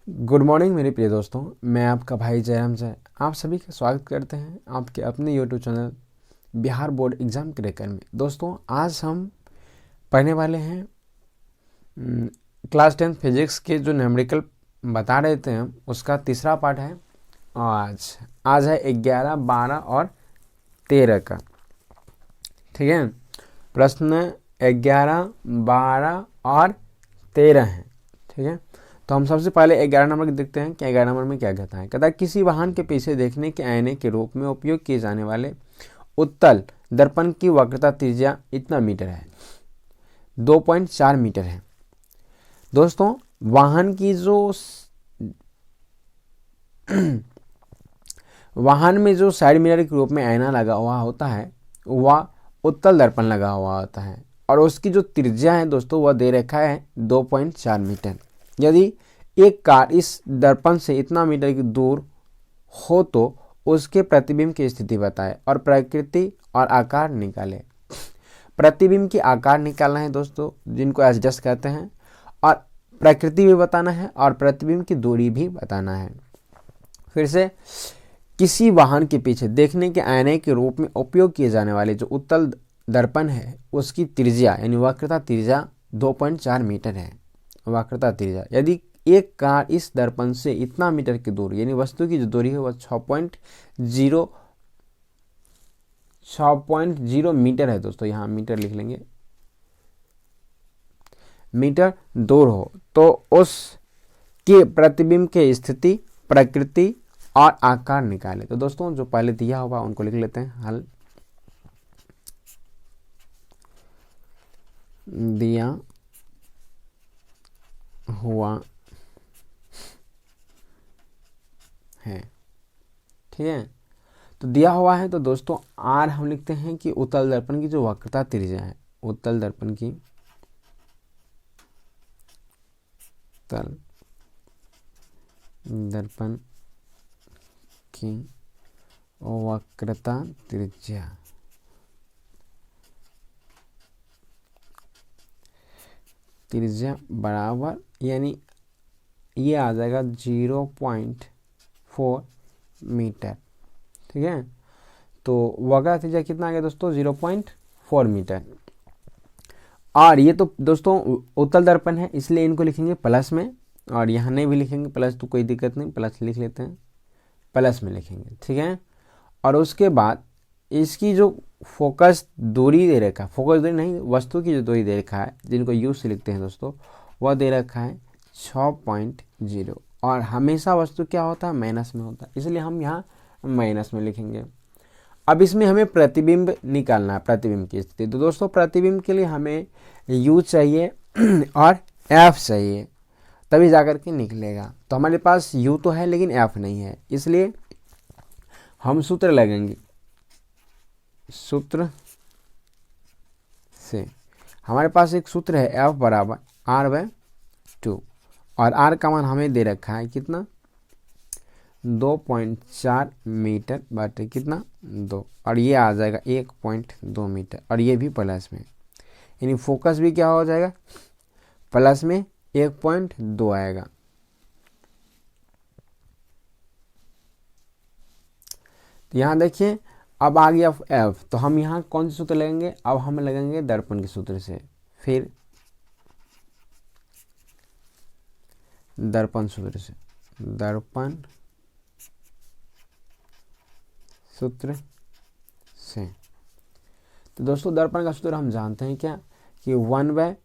Good morning मेरे प्रिय दोस्तों। मैं आपका भाई जयराम जय आप सभी का स्वागत करते हैं आपके अपने YouTube channel Bihar board exam cracker में। दोस्तों आज हम पढ़ने वाले हैं क्लास 10 फिजिक्स के जो न्यूमेरिकल बता रहे थे हम, उसका तीसरा पार्ट है। आज आज है 11, 12 और 13 का। ठीक है, प्रश्न 11, 12 और 13 है। ठीक है, तो हम सबसे पहले 11 नंबर देखते हैं कि 11 नंबर में क्या कहता है। कहता है किसी वाहन के पीछे देखने के आईने के रूप में उपयोग किए जाने वाले उत्तल दर्पण की वक्रता त्रिज्या इतना मीटर है, 2.4 मीटर है। दोस्तों वाहन की जो वाहन में जो साइड मिरर के रूप में आईना लगा हुआ होता है वह उत्तल दर्पण लगा हुआ होता है और उसकी जो त्रिज्या है दोस्तों वह दे रखा है 2.4 मीटर। यदि एक कार इस दर्पण से इतना मीटर की दूर हो तो उसके प्रतिबिंब की स्थिति बताए और प्रकृति और आकार निकाले। प्रतिबिंब की आकार निकालना है दोस्तों, जिनको एडजस्ट कहते हैं, और प्रकृति भी बताना है और प्रतिबिंब की दूरी भी बताना है। फिर से, किसी वाहन के पीछे देखने के आईने के रूप में उपयोग किए जाने वाले जो उत्तल दर्पण है उसकी त्रिज्या यानी वक्रता त्रिज्या 2.4 मीटर है। वक्रता त्रिज्या, यदि एक कार इस दर्पण से इतना मीटर की दूर यानी वस्तु की जो दूरी है वह 6.0 मीटर है। दोस्तों यहाँ मीटर लिख लेंगे, मीटर दूर हो तो उसके प्रतिबिंब के स्थिति, प्रकृति और आकार निकाले। तो दोस्तों जो पहले दिया हुआ उनको लिख लेते हैं। हल दिया हुआ है। ठीक है, तो दिया हुआ है तो दोस्तों आर हम लिखते हैं कि उत्तल दर्पण की जो वक्रता त्रिज्या है, उत्तल दर्पण की दर्पण की वक्रता त्रिज्या बराबर यानी ये आ जाएगा 0.4 मीटर। ठीक है, तो वक्रता त्रिज्या कितना आ गया दोस्तों? 0.4 मीटर। और ये तो दोस्तों उत्तल दर्पण है इसलिए इनको लिखेंगे प्लस में, और यहाँ नहीं भी लिखेंगे प्लस तो कोई दिक्कत नहीं, प्लस लिख लेते हैं, प्लस में लिखेंगे। ठीक है, और उसके बाद इसकी जो फोकस दूरी दे रखा है, फोकस दूरी नहीं, वस्तु की जो दूरी दे रखा है, जिनको यू से लिखते हैं दोस्तों, वह दे रखा है 6.0। और हमेशा वस्तु क्या होता है? माइनस में होता है, इसलिए हम यहाँ माइनस में लिखेंगे। अब इसमें हमें प्रतिबिंब निकालना है, प्रतिबिंब की स्थिति। तो दोस्तों प्रतिबिंब के लिए हमें यू चाहिए और एफ चाहिए, तभी जाकर के निकलेगा। तो हमारे पास यू तो है लेकिन एफ नहीं है, इसलिए हम सूत्र लगेंगे। सूत्र से हमारे पास एक सूत्र है, एफ बराबर r/2, और r का मान हमें दे रखा है कितना? 2.4 मीटर बटे कितना? 2, और ये आ जाएगा 1.2 मीटर, और ये भी प्लस में, यानी फोकस भी क्या हो जाएगा? प्लस में 1.2 आएगा। तो यहाँ देखिए अब आ गया एफ, तो हम यहाँ कौन से सूत्र लगेंगे? अब हम लगेंगे दर्पण के सूत्र से, फिर दर्पण सूत्र से, दर्पण सूत्र से। तो दोस्तों दर्पण का सूत्र हम जानते हैं क्या, कि 1/v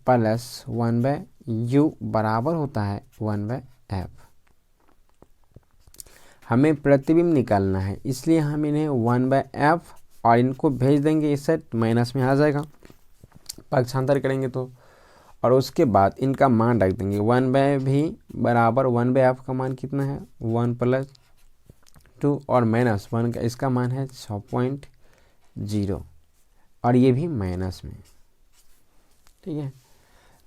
प्लस 1/u बराबर होता है 1/f। हमें प्रतिबिंब निकालना है, इसलिए हम इन्हें 1/f और इनको भेज देंगे, इससे माइनस में आ जाएगा, पक्षांतर करेंगे तो। और उसके बाद इनका मान रख देंगे, 1/v बराबर 1/f का मान कितना है? 1 + 2 और -1 का इसका मान है 6.0, और ये भी माइनस में। ठीक है,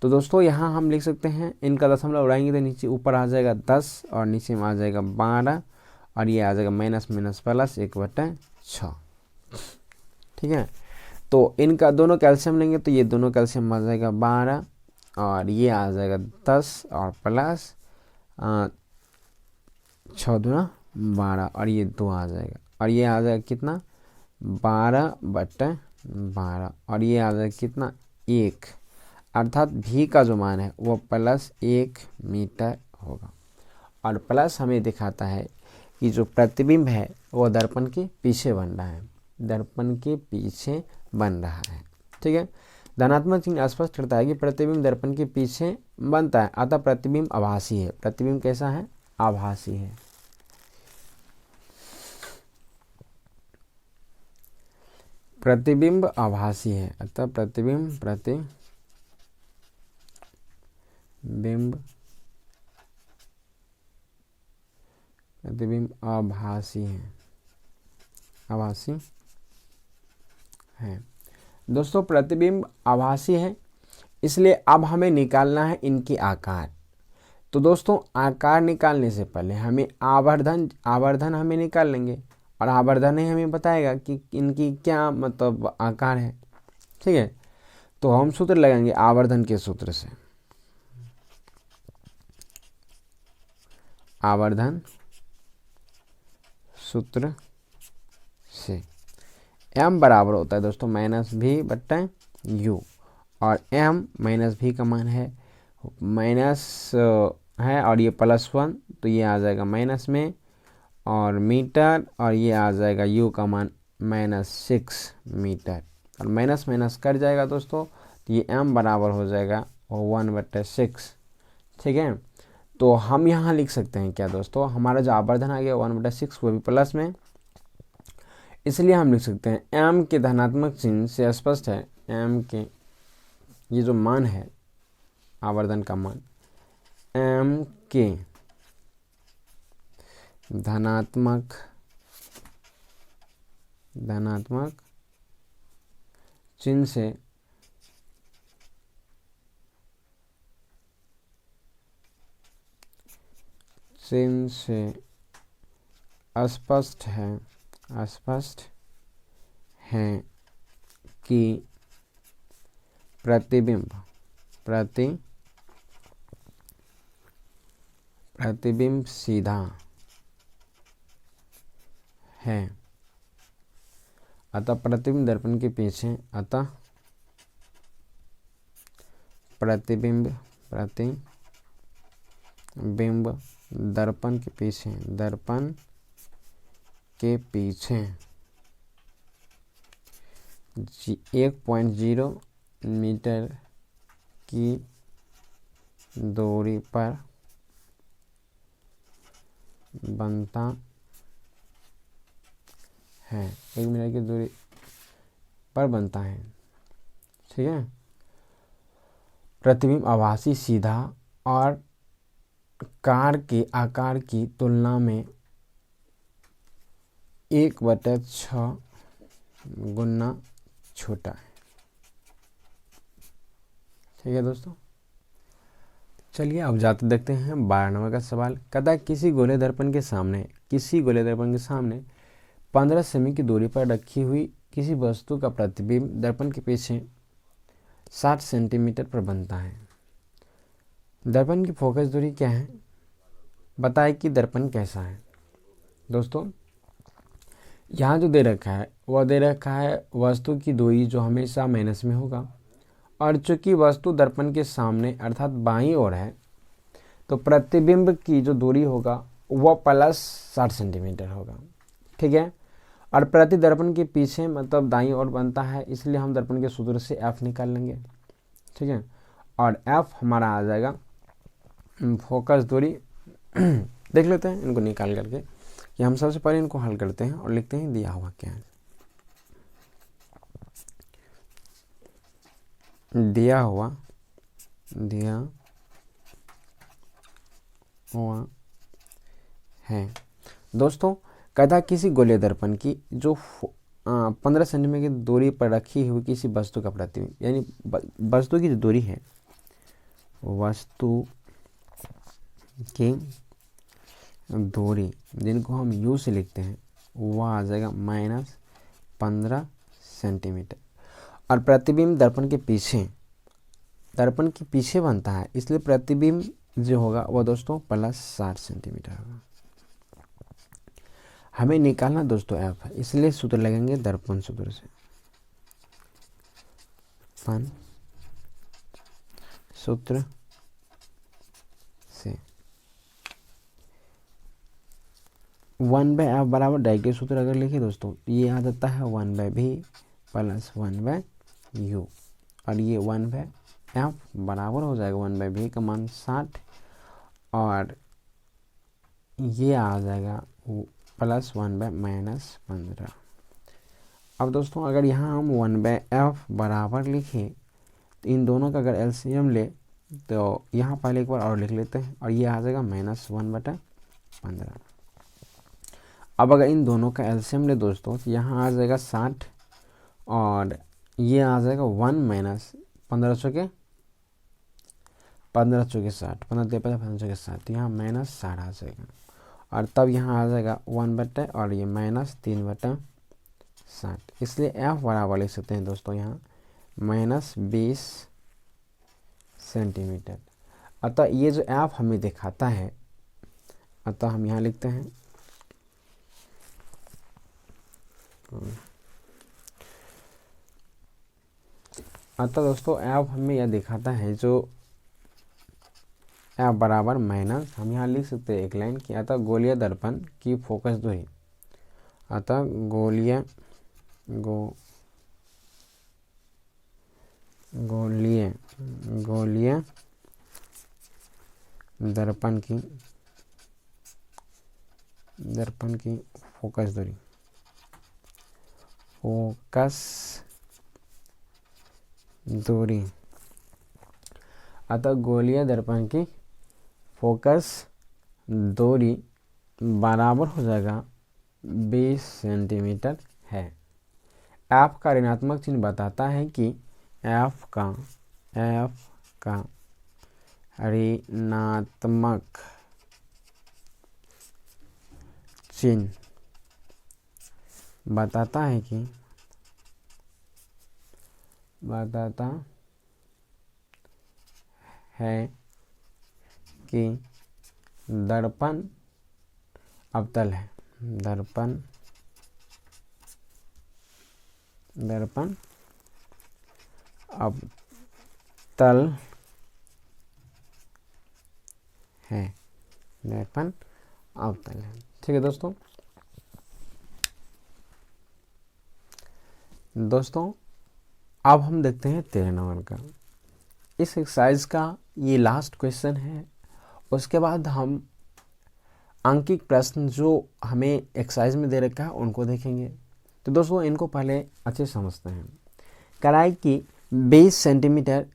तो दोस्तों यहाँ हम लिख सकते हैं, इनका दशमलव उड़ाएंगे तो नीचे ऊपर आ जाएगा 10 और नीचे में आ जाएगा 12, और ये आ जाएगा माइनस माइनस प्लस 1/6। ठीक है, तो इनका दोनों कैल्शियम लेंगे तो ये दोनों कैल्शियम आ जाएगा 12 और ये आ जाएगा 10 और प्लस 6 दूना 12 और ये 2 आ जाएगा और ये आ जाएगा कितना 12/12 और ये आ जाएगा कितना 1, अर्थात भी का जो मान है वो +1 मीटर होगा। और प्लस हमें दिखाता है कि जो प्रतिबिंब है वो दर्पण के पीछे बन रहा है, दर्पण के पीछे बन रहा है। ठीक है, धनात्मक चिन्ह स्पष्ट करता है कि प्रतिबिंब दर्पण के पीछे बनता है, अतः प्रतिबिंब आभासी है। प्रतिबिंब कैसा है? आभासी है। प्रतिबिंब आभासी है, अतः प्रतिबिंब आभासी है। दोस्तों प्रतिबिंब आभासी है, इसलिए अब हमें निकालना है इनके आकार। तो दोस्तों आकार निकालने से पहले हमें आवर्धन हमें निकाल लेंगे और आवर्धन ही हमें बताएगा कि इनकी क्या मतलब आकार है। ठीक है, तो हम सूत्र लगाएंगे आवर्धन के सूत्र से। आवर्धन सूत्र से m बराबर होता है दोस्तों -v/u और m -v का मान है माइनस है और ये +1 तो ये आ जाएगा माइनस में और मीटर और ये आ जाएगा u का मान -6 मीटर और माइनस कर जाएगा दोस्तों, तो ये m बराबर हो जाएगा 1/6। ठीक है, तो हम यहाँ लिख सकते हैं क्या दोस्तों, हमारा जो आवर्धन आ गया 1/6 वो भी प्लस में, इसलिए हम लिख सकते हैं m के धनात्मक चिन्ह से स्पष्ट है m के ये जो मान है आवर्धन का मान m के धनात्मक चिन्ह से स्पष्ट है कि प्रतिबिंब सीधा है, अतः प्रतिबिंब दर्पण के पीछे, अतः प्रतिबिंब दर्पण के पीछे 1.0 मीटर की दूरी पर बनता है, 1 मीटर की दूरी पर बनता है। ठीक है, प्रतिबिंब आभासी सीधा और कार के आकार की तुलना में 1/6 गुना छोटा है। ठीक है दोस्तों, चलिए अब जाते देखते हैं 12 नंबर का सवाल। कहता है किसी गोले दर्पण के सामने 15 सेमी की दूरी पर रखी हुई किसी वस्तु का प्रतिबिंब दर्पण के पीछे 60 सेंटीमीटर पर बनता है। दर्पण की फोकस दूरी क्या है, बताए कि दर्पण कैसा है। दोस्तों यहाँ जो दे रखा है वह दे रखा है वस्तु की दूरी जो हमेशा माइनस में होगा, और चूंकि वस्तु दर्पण के सामने अर्थात बाईं ओर है तो प्रतिबिंब की जो दूरी होगा वह +60 सेंटीमीटर होगा। ठीक है, और प्रति दर्पण के पीछे मतलब दाईं ओर बनता है, इसलिए हम दर्पण के सूत्र से f निकाल लेंगे। ठीक है, और f हमारा आ जाएगा फोकस दूरी। देख लेते हैं इनको निकाल करके कि हम सबसे पहले इनको हल करते हैं और लिखते हैं दिया हुआ क्या है। दिया हुआ है दोस्तों, कहता किसी गोले दर्पण की जो 15 सेंटीमीटर की दूरी पर रखी हुई किसी वस्तु का प्रतिबिंब, यानी वस्तु की जो दूरी है, वस्तु की दूरी जिनको हम u से लिखते हैं वह आ जाएगा -15 सेंटीमीटर, और प्रतिबिंब दर्पण के पीछे दर्पण के पीछे बनता है, इसलिए प्रतिबिंब जो होगा वो दोस्तों +60 सेंटीमीटर होगा। हमें निकालना दोस्तों एफ है, इसलिए सूत्र लगेंगे दर्पण सूत्र से, फन सूत्र से 1/f बराबर डायरेक्टिव सूत्र अगर लिखे दोस्तों, ये आ जाता है 1/v + 1/u, और ये 1/f बराबर हो जाएगा 1/v का मान 60, और ये आ जाएगा +1/-15। अब दोस्तों अगर यहाँ हम 1/f बराबर लिखें तो इन दोनों का अगर एलसीएम ले तो यहाँ पहले एक बार और लिख लेते हैं, और ये आ जाएगा -1/15। अब अगर इन दोनों का एलसीएम ले दोस्तों तो यहाँ आ जाएगा 60, और ये आ जाएगा 1 - 15 चौके 60, 15 × 60, यहाँ -60 आ जाएगा, और तब यहाँ आ जाएगा 1/, और ये -3/60, इसलिए f बराबर लिख सकते हैं दोस्तों यहाँ -20 सेंटीमीटर। अतः ये जो f हमें दिखाता है, अतः हम यहाँ लिखते हैं अतः दोस्तों f हमें यह दिखाता है, जो f बराबर माइनस, हम यहाँ लिख सकते हैं एक लाइन की, अतः गोलीय दर्पण की फोकस दूरी, अतः गोलीय दर्पण की फोकस दूरी, अतः गोलीय दर्पण की फोकस दूरी बराबर हो जाएगा 20 सेंटीमीटर है। f का ऋणात्मक चिन्ह बताता है कि f का ऋणात्मक चिन्ह बताता है कि दर्पण अवतल है, दर्पण अवतल है, दर्पण अवतल है। ठीक है दोस्तों, अब हम देखते हैं 13 नंबर का। इस एक्सरसाइज का ये लास्ट क्वेश्चन है, उसके बाद हम अंकित प्रश्न जो हमें एक्सरसाइज में दे रखा है उनको देखेंगे। तो दोस्तों इनको पहले अच्छे समझते हैं। कराई कि 20 सेंटीमीटर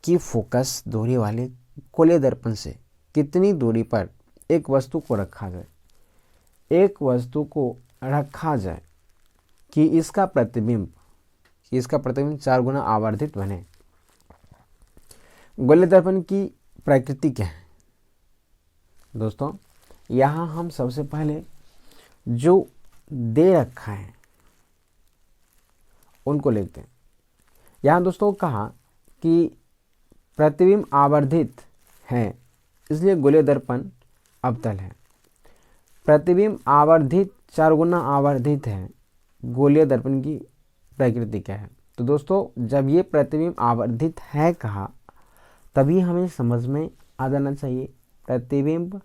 की फोकस दूरी वाले गोलीय दर्पण से कितनी दूरी पर एक वस्तु को रखा जाए कि इसका प्रतिबिंब 4 गुना आवर्धित बने। गोलीय दर्पण की प्रकृति क्या है दोस्तों? यहाँ हम सबसे पहले जो दे रखा है उनको लिखते हैं। यहाँ दोस्तों कहा कि प्रतिबिंब आवर्धित है, इसलिए गोलीय दर्पण अवतल है। प्रतिबिंब आवर्धित 4 गुना आवर्धित है, गोलीय दर्पण की प्रकृति क्या है? तो दोस्तों जब ये प्रतिबिंब आवर्धित है कहा, तभी हमें समझ में आ जाना चाहिए प्रतिबिंब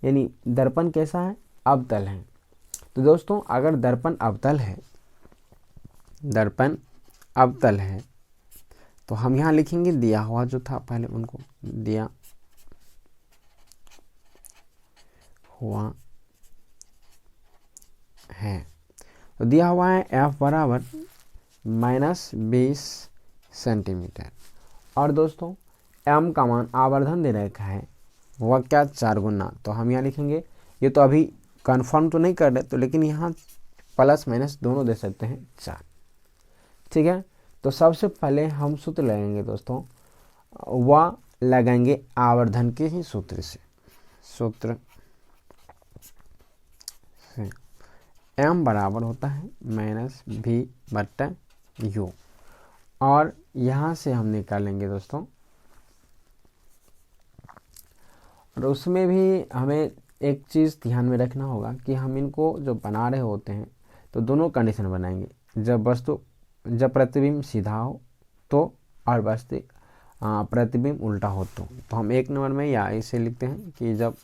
यानी दर्पण कैसा है, अवतल है। तो दोस्तों अगर दर्पण अवतल है तो हम यहाँ लिखेंगे दिया हुआ जो था पहले उनको, दिया हुआ है। तो दिया हुआ है f बराबर -20 सेंटीमीटर, और दोस्तों m का मान आवर्धन दे रखा है वह क्या 4 गुना। तो हम यहाँ लिखेंगे, ये तो अभी कंफर्म तो नहीं कर रहे तो, लेकिन यहाँ प्लस माइनस दोनों दे सकते हैं 4। ठीक है, तो सबसे पहले हम सूत्र लगाएंगे दोस्तों, वह लगाएंगे आवर्धन के ही सूत्र से m बराबर होता है -v/u, और यहाँ से हम निकालेंगे दोस्तों और उसमें भी हमें एक चीज़ ध्यान में रखना होगा कि हम इनको जो बना रहे होते हैं तो दोनों कंडीशन बनाएंगे, जब प्रतिबिंब सीधा हो तो, और प्रतिबिंब उल्टा हो तो हम 1 नंबर में या इसे लिखते हैं कि जब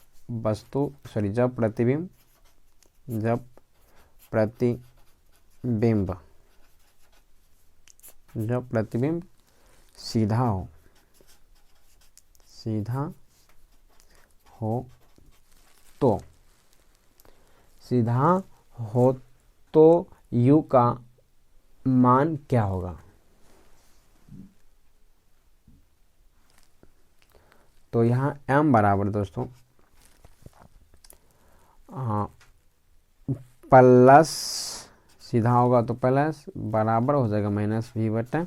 प्रतिबिंब सीधा हो तो u का मान क्या होगा। तो यहाँ m बराबर दोस्तों प्लस, सीधा होगा तो प्लस, बराबर हो जाएगा माइनस v बटा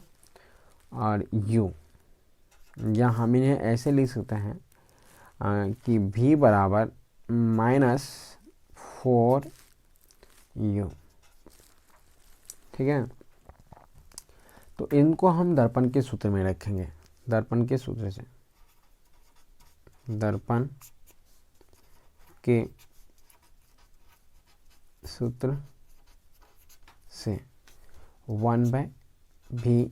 और u, या हम इन्हें ऐसे लिख सकते हैं कि v बराबर -4u। ठीक है, तो इनको हम दर्पण के सूत्र में रखेंगे, दर्पण के सूत्र से 1/v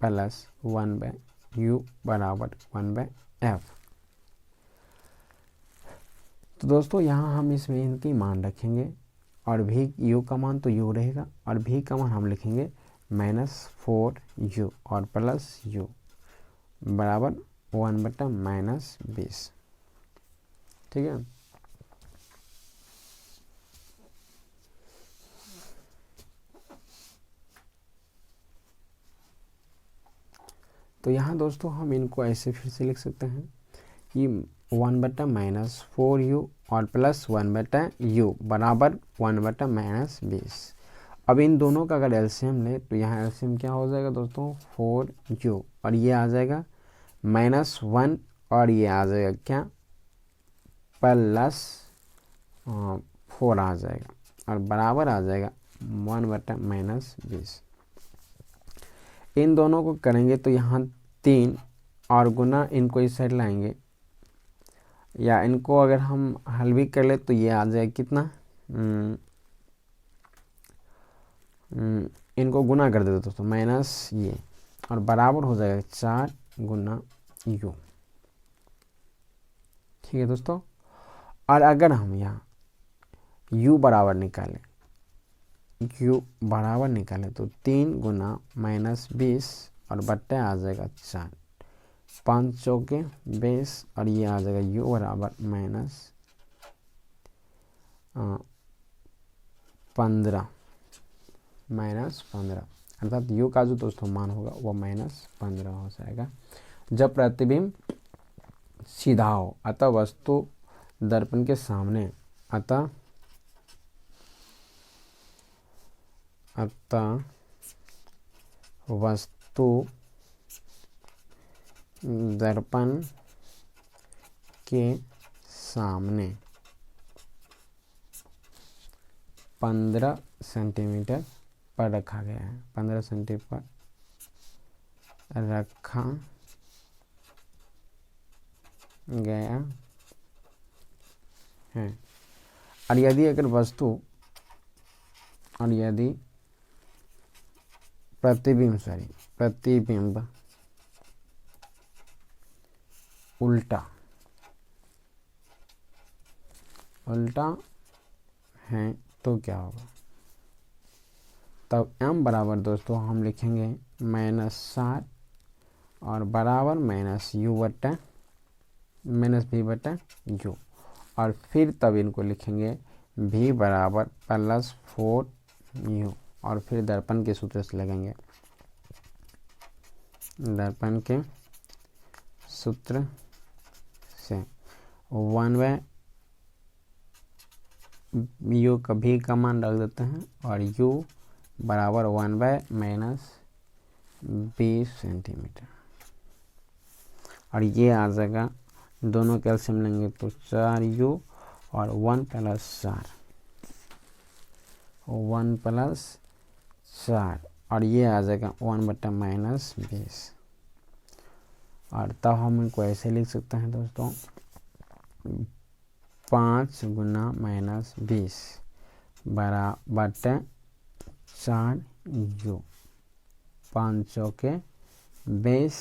प्लस 1/u बराबर 1/f। तो दोस्तों यहाँ हम इसमें इनकी मान रखेंगे और भी u का मान तो u रहेगा और v का मान हम लिखेंगे -4u और प्लस u बराबर 1/-20। ठीक है, तो यहाँ दोस्तों हम इनको ऐसे फिर से लिख सकते हैं कि 1/-4u और प्लस 1/u बराबर 1/-20। अब इन दोनों का अगर एलसीएम ले तो यहाँ एलसीएम क्या हो जाएगा दोस्तों 4u, और ये आ जाएगा -1 और ये आ जाएगा क्या +4 आ जाएगा और बराबर आ जाएगा 1/-20। इन दोनों को करेंगे तो यहाँ 3 और गुना इनको इस साइड लाएंगे, या इनको अगर हम हल भी कर ले तो ये आ जाएगा कितना, इनको गुना कर देते दोस्तों माइनस ये, और बराबर हो जाएगा 4 गुना u। ठीक है दोस्तों, और अगर हम यहाँ u बराबर निकालें तो 3 गुना -20 और बट्टे आ जाएगा 4, 5 चौके 20 और ये आ जाएगा u बराबर -15 अर्थात u का जो दोस्तों मान होगा वो -15 हो जाएगा जब प्रतिबिंब सीधा हो, अतः वस्तु दर्पण के सामने, अतः वस्तु दर्पण के सामने 15 सेंटीमीटर पर रखा गया है, 15 सेंटीमीटर पर रखा गया है। और यदि प्रतिबिंब उल्टा है तो क्या होगा, तब m बराबर दोस्तों हम लिखेंगे -7 और बराबर -v बटा u, और फिर तब इनको लिखेंगे v बराबर +4u और फिर दर्पण के सूत्र से लगेंगे, दर्पण के सूत्र से 1/u का v का मान रख देते हैं और u बराबर 1/-20 सेंटीमीटर, और ये आ जाएगा, दोनों कैल्शियम लेंगे तो 4u और 1 + 4 और ये आ जाएगा 1/-20, और तब हम इनको ऐसे लिख सकते हैं दोस्तों 5 गुना -20 बराबर 4 u। 500 के 20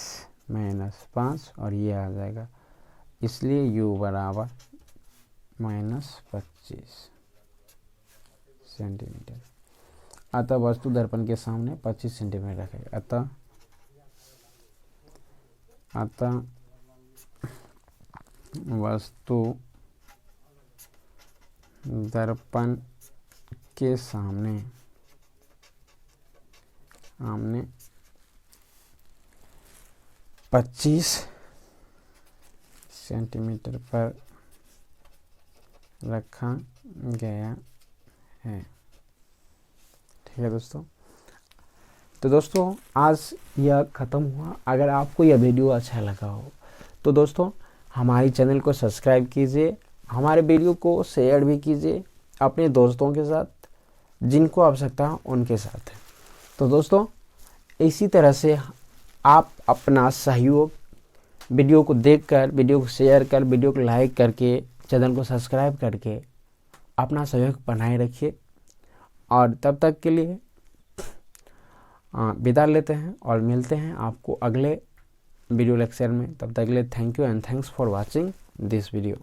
-5 और ये आ जाएगा, इसलिए u बराबर -25 सेंटीमीटर। अतः वस्तु दर्पण के सामने 25 सेंटीमीटर रखेगा। अतः वस्तु दर्पण के सामने 25 सेंटीमीटर पर रखा गया है। ठीक है दोस्तों, तो दोस्तों आज यह ख़त्म हुआ। अगर आपको यह वीडियो अच्छा लगा हो तो दोस्तों हमारे चैनल को सब्सक्राइब कीजिए, हमारे वीडियो को शेयर भी कीजिए अपने दोस्तों के साथ, जिनको आवश्यकता हो उनके साथ। तो दोस्तों इसी तरह से आप अपना सहयोग वीडियो को देखकर, वीडियो को शेयर कर, वीडियो को लाइक करके, चैनल को सब्सक्राइब करके अपना सहयोग बनाए रखिए। और तब तक के लिए विदा लेते हैं और मिलते हैं आपको अगले वीडियो लेक्चर में। तब तक के लिए thank you and thanks for watching this video.